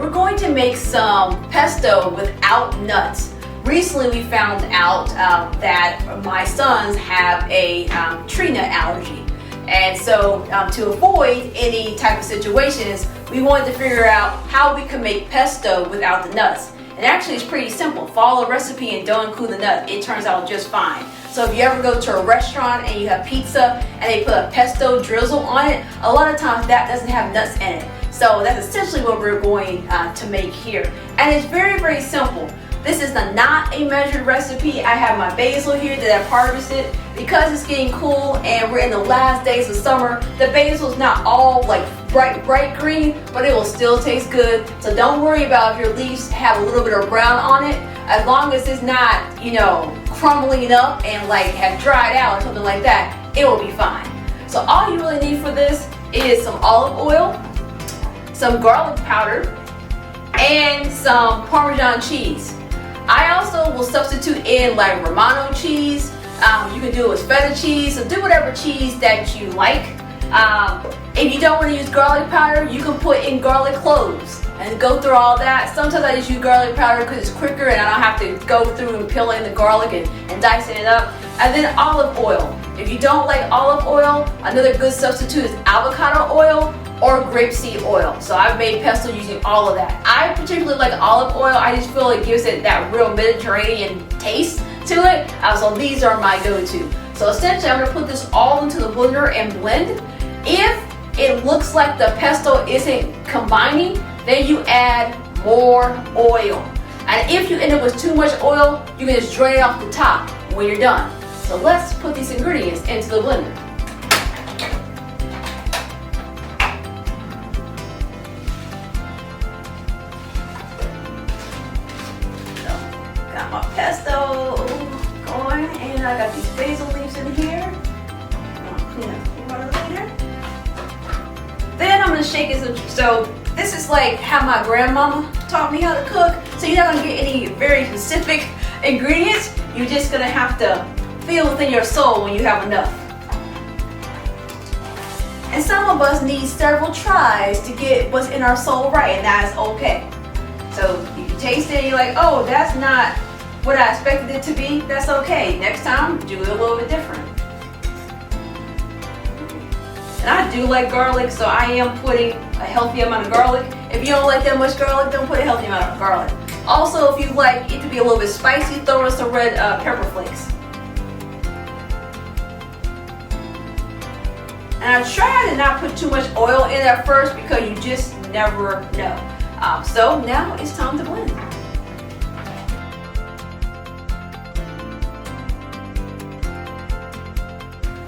we're going to make some pesto without nuts. Recently we found out that my sons have a tree nut allergy. And so to avoid any type of situations, we wanted to figure out how we can make pesto without the nuts. And actually it's pretty simple. Follow the recipe and don't include the nuts. It turns out just fine. So if you ever go to a restaurant and you have pizza and they put a pesto drizzle on it, a lot of times that doesn't have nuts in it. So that's essentially what we're going to make here. And it's very, very simple. This is not a measured recipe. I have my basil here that I harvested. Because it's getting cool and we're in the last days of summer, the basil is not all like bright green, but it will still taste good. So don't worry about if your leaves have a little bit of brown on it. As long as it's not, you know, crumbling up and like have dried out or something like that, it will be fine. So all you really need for this is some olive oil, some garlic powder, and some Parmesan cheese. I also will substitute in like Romano cheese. You can do it with feta cheese, so do whatever cheese that you like. If you don't want to use garlic powder, you can put in garlic cloves and go through all that. Sometimes I just use garlic powder because it's quicker and I don't have to go through and peel in the garlic and dicing it up. And then olive oil. If you don't like olive oil, another good substitute is avocado oil or grapeseed oil. So I've made pesto using all of that. I particularly like olive oil. I just feel it gives it that real Mediterranean taste to it. So these are my go-to. So essentially I'm gonna put this all into the blender and blend. If it looks like the pesto isn't combining, then you add more oil. And if you end up with too much oil, you can just drain it off the top when you're done. So let's put these ingredients into the blender. So, got my pesto going, and I got these basil leaves in here. I'll clean up the water later. Then I'm gonna shake it. So this is like how my grandmama taught me how to cook. So you're not gonna get any very specific ingredients. You're just gonna have to feel within your soul when you have enough. And some of us need several tries to get what's in our soul right, and that is okay. So if you taste it and you're like, oh, that's not what I expected it to be, that's okay. Next time, do it a little bit different. And I do like garlic, so I am putting a healthy amount of garlic. If you don't like that much garlic, don't put a healthy amount of garlic. Also, if you like it to be a little bit spicy, throw in some red pepper flakes. And I try to not put too much oil in at first because you just never know. So now it's time to blend.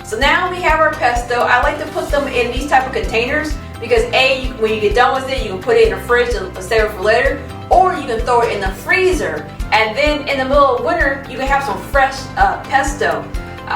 So now we have our pesto. I like to put them in these type of containers because when you get done with it, you can put it in the fridge and save it for later, or you can throw it in the freezer. And then in the middle of winter, you can have some fresh pesto.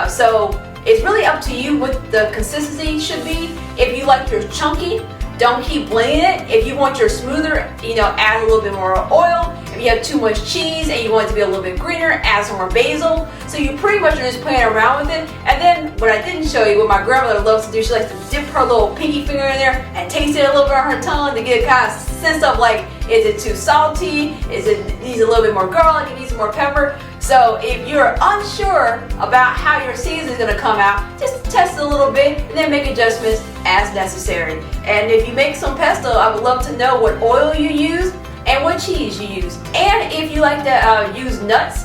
So it's really up to you what the consistency should be. If you like your chunky, don't keep blending it. If you want your smoother, add a little bit more oil. If you have too much cheese and you want it to be a little bit greener, add some more basil. So you pretty much are just playing around with it. And then what I didn't show you, what my grandmother loves to do, she likes to dip her little pinky finger in there and taste it a little bit on her tongue to get a kind of sense of like, is it too salty? It needs a little bit more garlic? It needs more pepper? So if you're unsure about how your season is going to come out, just test it a little bit and then make adjustments as necessary. And if you make some pesto, I would love to know what oil you use and what cheese you use. And if you like to use nuts,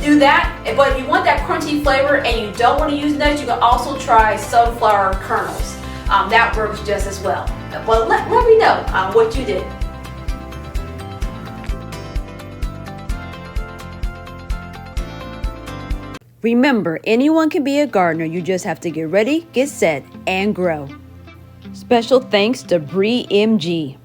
do that. But if you want that crunchy flavor and you don't want to use nuts, you can also try sunflower kernels. That works just as well. But let me know what you did. Remember, anyone can be a gardener. You just have to get ready, get set, and grow. Special thanks to Bree MG.